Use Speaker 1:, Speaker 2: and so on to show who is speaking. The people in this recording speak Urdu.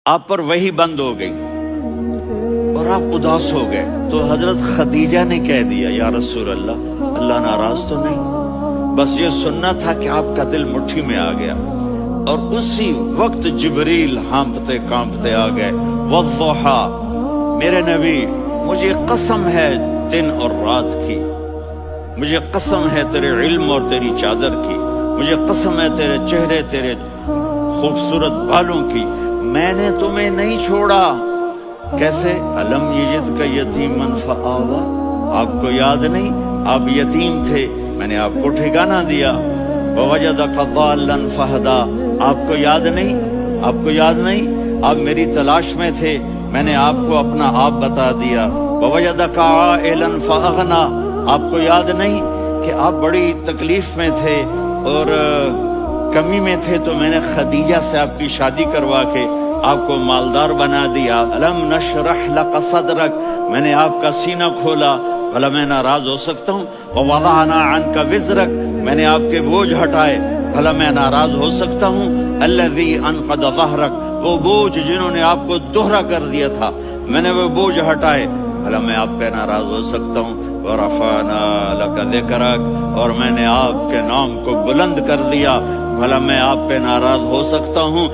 Speaker 1: آپ پر وحی بند ہو گئی اور آپ اداس ہو گئے، تو حضرت خدیجہ نے کہہ دیا یا رسول اللہ، اللہ ناراض تو نہیں؟ بس یہ سننا تھا کہ آپ کا دل مٹھی میں آ گیا۔ اور اسی وقت جبریل ہانپتے کانپتے آ گئے، والضحا، میرے نبی مجھے قسم ہے دن اور رات کی، مجھے قسم ہے تیرے علم اور تیری چادر کی، مجھے قسم ہے تیرے چہرے، تیرے خوبصورت بالوں کی، میں نے تمہیں نہیں چھوڑا۔ کیسے؟ الم یجدک یتیما فآویٰ، آپ کو یاد نہیں آپ یتیم تھے، میں نے آپ کو ٹھکانہ دیا۔ ووجدک ضالا فہدیٰ، آپ کو یاد نہیں، آپ کو یاد نہیں آپ میری تلاش میں تھے، میں نے آپ کو اپنا آپ بتا دیا۔ ووجدک عائلا فاغنیٰ، آپ کو یاد نہیں کہ آپ بڑی تکلیف میں تھے اور کمی میں تھے، تو میں نے خدیجہ سے آپ کی شادی کروا کے آپ کو مالدار بنا دیا۔ الم نشرح لک صدرک، میں نے آپ کا سینہ کھولا، بھلا میں ناراض ہو سکتا ہوں؟ ووضعنا عنک وزرک، میں نے آپ کے بوجھ ہٹائے، بھلا میں ناراض ہو سکتا ہوں؟ الذی انقض ظہرک، وہ بوجھ جنہوں نے آپ کو دوہرا کر دیا تھا، میں نے وہ بوجھ ہٹائے، بھلا میں آپ پہ ناراض ہو سکتا ہوں؟ ورفعنا لک ذکرک، اور میں نے آپ کے نام کو بلند کر دیا، بھلا میں آپ پہ ناراض ہو سکتا ہوں؟